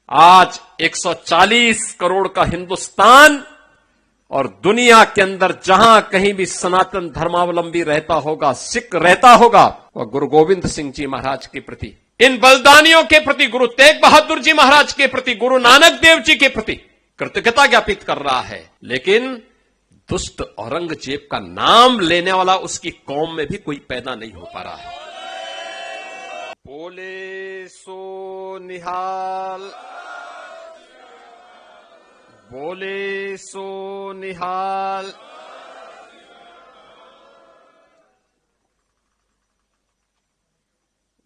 आज 140 करोड़ का हिंदुस्तान और दुनिया के अंदर जहां कहीं भी सनातन धर्मावलंबी रहता होगा, सिख रहता होगा, वह गुरु गोविंद सिंह जी महाराज के प्रति, इन बलिदानियों के प्रति, गुरु तेग बहादुर जी महाराज के प्रति, गुरु नानक देव जी के प्रति कृतज्ञता ज्ञापित कर रहा है। लेकिन दुष्ट औरंगजेब का नाम लेने वाला उसकी कौम में भी कोई पैदा नहीं हो पा रहा है। बोले सो निहाल, बोले सो निहाल।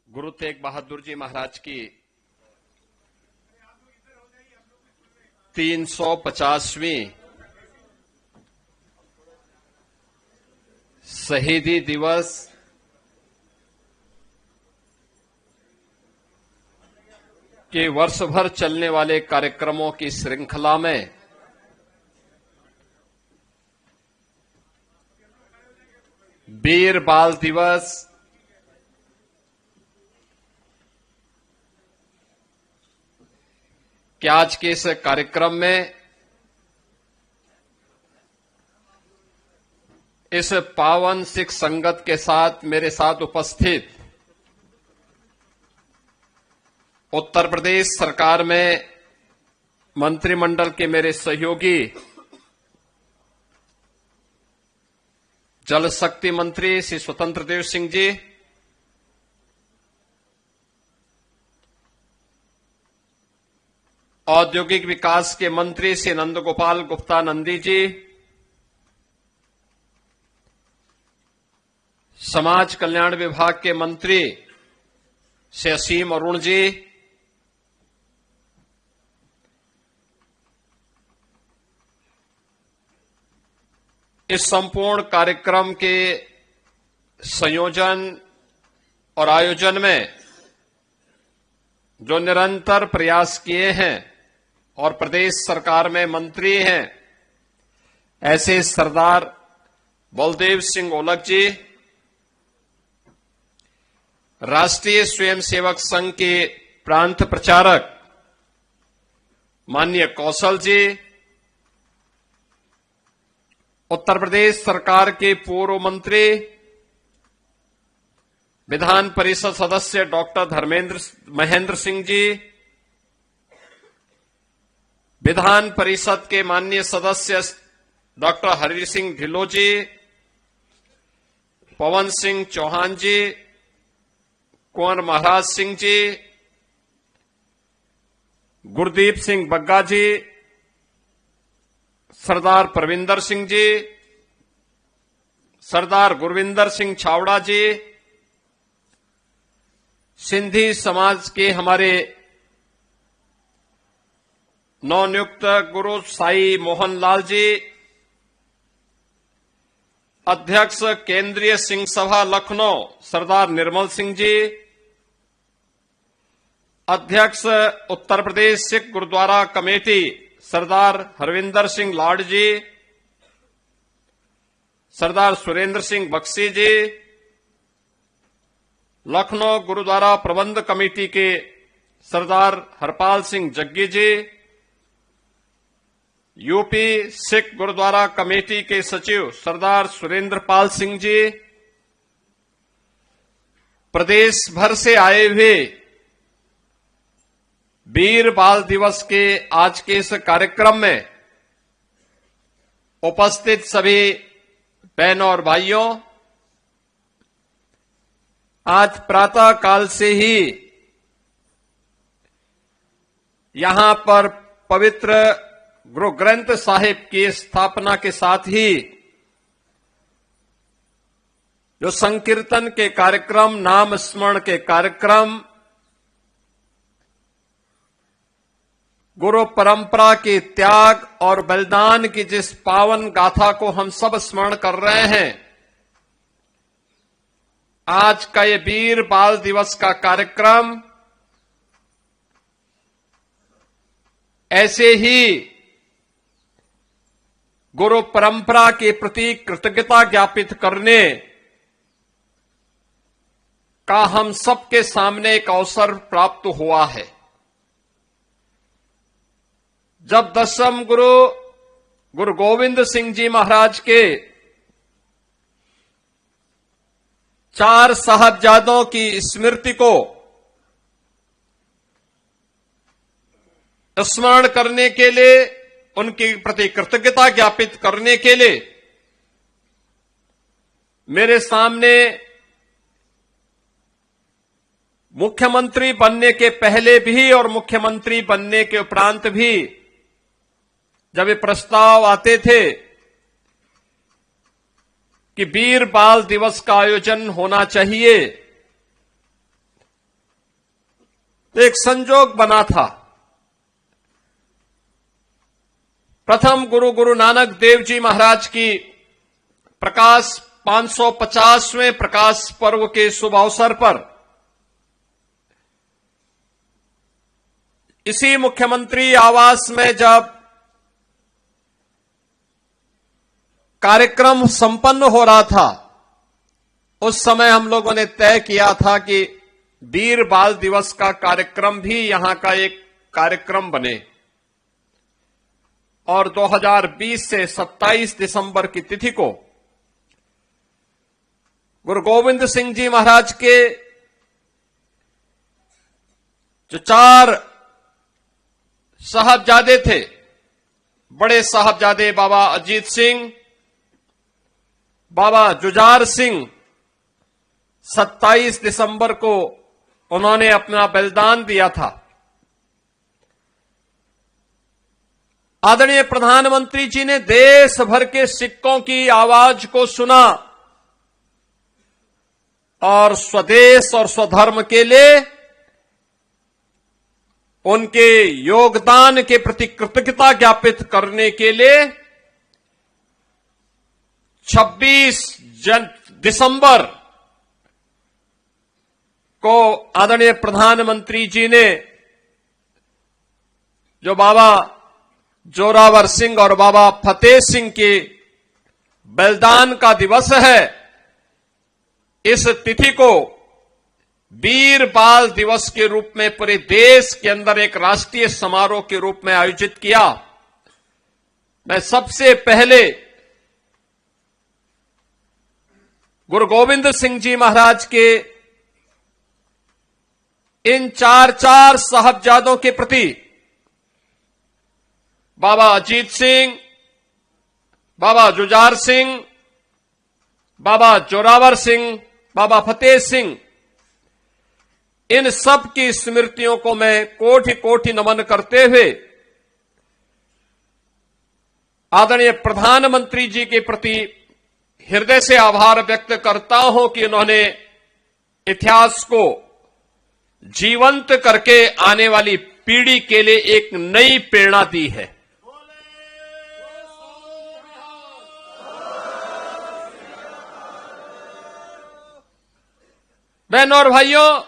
गुरु तेग बहादुर जी महाराज की 350वीं शहीदी दिवस के वर्ष भर चलने वाले कार्यक्रमों की श्रृंखला में वीर बाल दिवस के आज के इस कार्यक्रम में इस पावन सिख संगत के साथ मेरे साथ उपस्थित उत्तर प्रदेश सरकार में मंत्रिमंडल के मेरे सहयोगी जल शक्ति मंत्री श्री स्वतंत्र देव सिंह जी, औद्योगिक विकास के मंत्री श्री नंदगोपाल गुप्ता नंदी जी, समाज कल्याण विभाग के मंत्री श्री असीम अरुण जी, इस संपूर्ण कार्यक्रम के संयोजन और आयोजन में जो निरंतर प्रयास किए हैं और प्रदेश सरकार में मंत्री हैं, ऐसे सरदार बलदेव सिंह ओलख जी, राष्ट्रीय स्वयंसेवक संघ के प्रांत प्रचारक माननीय कौशल जी, उत्तर प्रदेश सरकार के पूर्व मंत्री विधान परिषद सदस्य डॉक्टर महेंद्र सिंह जी, विधान परिषद के माननीय सदस्य डॉक्टर हरि सिंह ढिल्लों जी, पवन सिंह चौहान जी, कुंवर महाराज सिंह जी, गुरदीप सिंह बग्गा जी, सरदार परविंदर सिंह जी, सरदार गुरविंदर सिंह छावड़ा जी, सिंधी समाज के हमारे नवनियुक्त गुरु साई मोहन लाल जी, अध्यक्ष केंद्रीय सिंह सभा लखनऊ सरदार निर्मल सिंह जी, अध्यक्ष उत्तर प्रदेश सिख गुरुद्वारा कमेटी सरदार हरविंदर सिंह लाड जी, सरदार सुरेंद्र सिंह बख्शी जी, लखनऊ गुरुद्वारा प्रबंध कमेटी के सरदार हरपाल सिंह जग्गी जी, यूपी सिख गुरुद्वारा कमेटी के सचिव सरदार सुरेंद्र पाल सिंह जी, प्रदेश भर से आए हुए वीर बाल दिवस के आज के इस कार्यक्रम में उपस्थित सभी बहनों और भाइयों, आज प्रातः काल से ही यहां पर पवित्र गुरु ग्रंथ साहिब की स्थापना के साथ ही जो संकीर्तन के कार्यक्रम, नाम स्मरण के कार्यक्रम, गुरु परंपरा के त्याग और बलिदान की जिस पावन गाथा को हम सब स्मरण कर रहे हैं, आज का ये वीर बाल दिवस का कार्यक्रम ऐसे ही गुरु परंपरा के प्रति कृतज्ञता ज्ञापित करने का हम सबके सामने एक अवसर प्राप्त हुआ है। जब 10वें गुरु गोविंद सिंह जी महाराज के 4 साहबजादों की स्मृति को स्मरण करने के लिए, उनके प्रति कृतज्ञता ज्ञापित करने के लिए मेरे सामने मुख्यमंत्री बनने के पहले भी और मुख्यमंत्री बनने के उपरांत भी जब ये प्रस्ताव आते थे कि वीर बाल दिवस का आयोजन होना चाहिए, तो एक संजोग बना था। प्रथम गुरु नानक देव जी महाराज की प्रकाश 550वें प्रकाश पर्व के शुभ अवसर पर इसी मुख्यमंत्री आवास में जब कार्यक्रम संपन्न हो रहा था, उस समय हम लोगों ने तय किया था कि वीर बाल दिवस का कार्यक्रम भी यहां का एक कार्यक्रम बने और 2020 से 27 दिसंबर की तिथि को गुरु गोविंद सिंह जी महाराज के जो 4 साहबजादे थे, बड़े साहबजादे बाबा अजीत सिंह, बाबा जुझार सिंह, 27 दिसंबर को उन्होंने अपना बलिदान दिया था। आदरणीय प्रधानमंत्री जी ने देश भर के सिक्कों की आवाज को सुना और स्वदेश और स्वधर्म के लिए उनके योगदान के प्रति कृतज्ञता ज्ञापित करने के लिए 26 दिसंबर को आदरणीय प्रधानमंत्री जी ने जो बाबा जोरावर सिंह और बाबा फतेह सिंह के बलिदान का दिवस है, इस तिथि को वीर बाल दिवस के रूप में पूरे देश के अंदर एक राष्ट्रीय समारोह के रूप में आयोजित किया। मैं सबसे पहले गुरु गोविंद सिंह जी महाराज के इन 4 साहबजादों के प्रति बाबा अजीत सिंह, बाबा जुझार सिंह, बाबा जोरावर सिंह, बाबा फतेह सिंह, इन सब की स्मृतियों को मैं कोटि कोटि नमन करते हुए आदरणीय प्रधानमंत्री जी के प्रति हृदय से आभार व्यक्त करता हूं कि उन्होंने इतिहास को जीवंत करके आने वाली पीढ़ी के लिए एक नई प्रेरणा दी है। बहनों और भाइयों,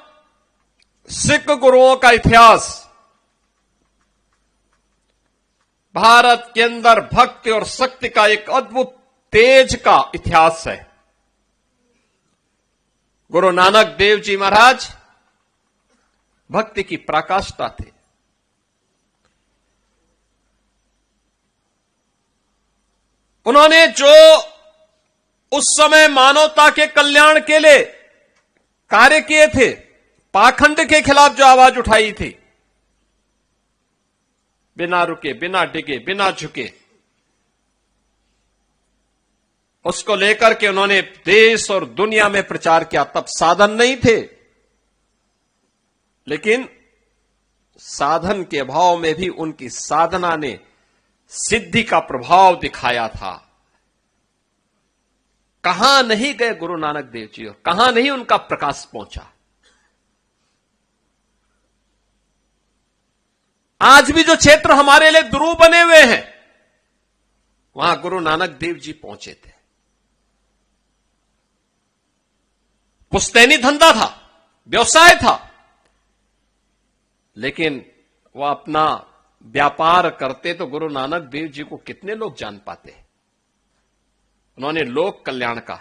सिख गुरुओं का इतिहास भारत के अंदर भक्ति और शक्ति का एक अद्भुत तेज का इतिहास है। गुरु नानक देव जी महाराज भक्ति की पराकाष्ठा थे। उन्होंने जो उस समय मानवता के कल्याण के लिए कार्य किए थे, पाखंड के खिलाफ जो आवाज उठाई थी, बिना रुके, बिना डिगे, बिना झुके, उसको लेकर के उन्होंने देश और दुनिया में प्रचार किया। तब साधन नहीं थे, लेकिन साधन के अभाव में भी उनकी साधना ने सिद्धि का प्रभाव दिखाया था। कहां नहीं गए गुरु नानक देव जी और कहां नहीं उनका प्रकाश पहुंचा। आज भी जो क्षेत्र हमारे लिए दुरूह बने हुए हैं, वहां गुरु नानक देव जी पहुंचे थे। पुश्तैनी धंधा था, व्यवसाय था, लेकिन वह अपना व्यापार करते तो गुरु नानक देव जी को कितने लोग जान पाते। उन्होंने लोक कल्याण का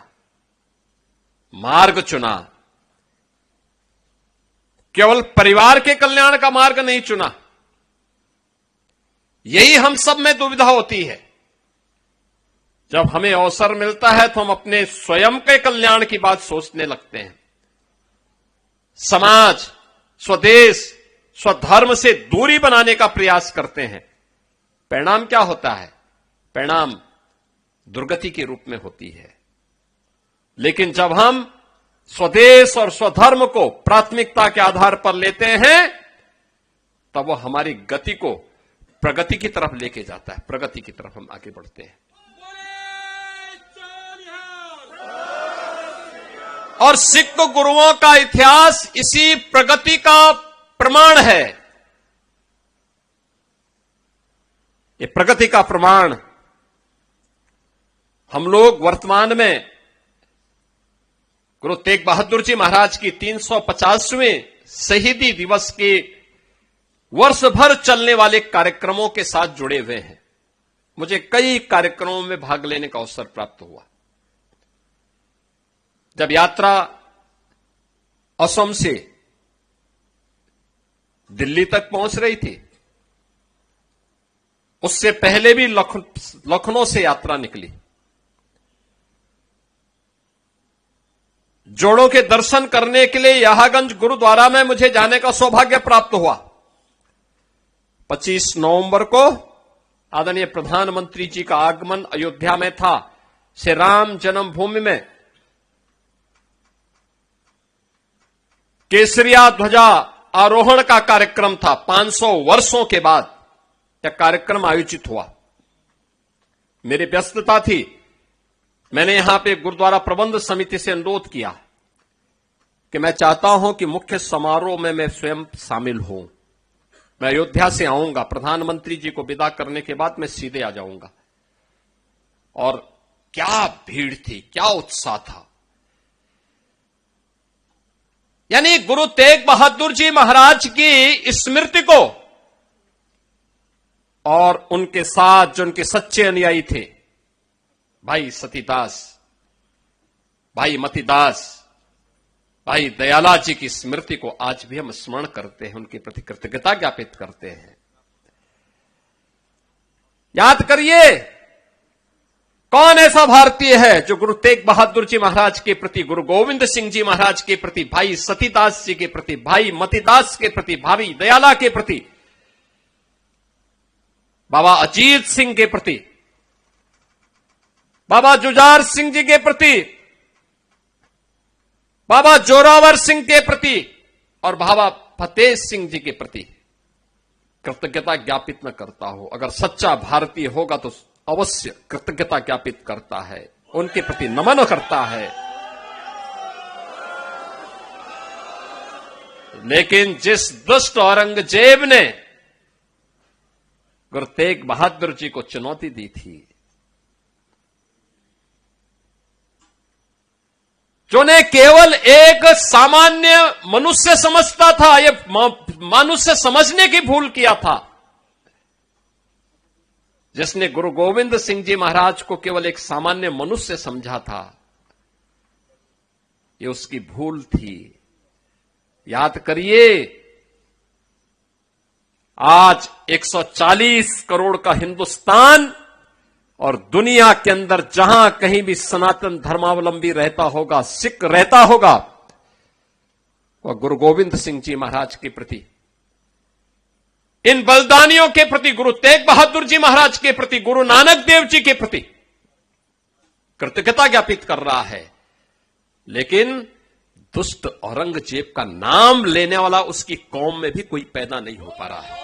मार्ग चुना, केवल परिवार के कल्याण का मार्ग नहीं चुना। यही हम सब में दुविधा होती है। जब हमें अवसर मिलता है तो हम अपने स्वयं के कल्याण की बात सोचने लगते हैं। समाज, स्वदेश, स्वधर्म से दूरी बनाने का प्रयास करते हैं। परिणाम क्या होता है? परिणाम दुर्गति के रूप में होती है। लेकिन जब हम स्वदेश और स्वधर्म को प्राथमिकता के आधार पर लेते हैं, तब वो हमारी गति को प्रगति की तरफ लेके जाता है। प्रगति की तरफ हम आगे बढ़ते हैं। और सिख गुरुओं का इतिहास इसी प्रगति का प्रमाण है। ये प्रगति का प्रमाण हम लोग वर्तमान में गुरु तेग बहादुर जी महाराज की 350वें शहीदी दिवस के वर्ष भर चलने वाले कार्यक्रमों के साथ जुड़े हुए हैं। मुझे कई कार्यक्रमों में भाग लेने का अवसर प्राप्त हुआ। जब यात्रा असम से दिल्ली तक पहुंच रही थी, उससे पहले भी लखनऊ से यात्रा निकली। जोड़ों के दर्शन करने के लिए यहागंज गुरुद्वारा में मुझे जाने का सौभाग्य प्राप्त हुआ। 25 नवंबर को आदरणीय प्रधानमंत्री जी का आगमन अयोध्या में था। श्री राम जन्मभूमि में केसरिया ध्वजा आरोहण का कार्यक्रम था। 500 वर्षों के बाद यह कार्यक्रम आयोजित हुआ। मेरी व्यस्तता थी। मैंने यहां पे गुरुद्वारा प्रबंध समिति से अनुरोध किया कि मैं चाहता हूं कि मुख्य समारोह में मैं स्वयं शामिल हूं। मैं अयोध्या से आऊंगा, प्रधानमंत्री जी को विदा करने के बाद मैं सीधे आ जाऊंगा। और क्या भीड़ थी, क्या उत्साह था। यानी गुरु तेग बहादुर जी महाराज की स्मृति को और उनके साथ जो उनके सच्चे अनुयायी थे, भाई सतीदास, भाई मतीदास, भाई दयाला जी की स्मृति को आज भी हम स्मरण करते हैं, उनके प्रति कृतज्ञता ज्ञापित करते हैं। याद करिए, कौन ऐसा भारतीय है जो गुरु तेग बहादुर जी महाराज के प्रति, गुरु गोविंद सिंह जी महाराज के प्रति, भाई सतीदास जी के प्रति, भाई मतीदास के प्रति, भाई दयाला के प्रति, बाबा अजीत सिंह के प्रति, बाबा जुझार सिंह जी के प्रति, बाबा जोरावर सिंह के प्रति और बाबा फतेह सिंह जी के प्रति कृतज्ञता ज्ञापित न करता हो। अगर सच्चा भारतीय होगा तो अवश्य कृतज्ञता ज्ञापित करता है, उनके प्रति नमन करता है। लेकिन जिस दुष्ट औरंगजेब ने गुरु तेग बहादुर जी को चुनौती दी थी, जो ने केवल एक सामान्य मनुष्य समझता था, ये मनुष्य समझने की भूल किया था, जिसने गुरु गोविंद सिंह जी महाराज को केवल एक सामान्य मनुष्य समझा था, ये उसकी भूल थी। याद करिए, आज 140 करोड़ का हिंदुस्तान और दुनिया के अंदर जहां कहीं भी सनातन धर्मावलंबी रहता होगा, सिख रहता होगा, वह गुरु गोविंद सिंह जी महाराज के प्रति, इन बलिदानियों के प्रति, गुरु तेग बहादुर जी महाराज के प्रति, गुरु नानक देव जी के प्रति कृतज्ञता ज्ञापित कर रहा है। लेकिन दुष्ट औरंगजेब का नाम लेने वाला उसकी कौम में भी कोई पैदा नहीं हो पा रहा है।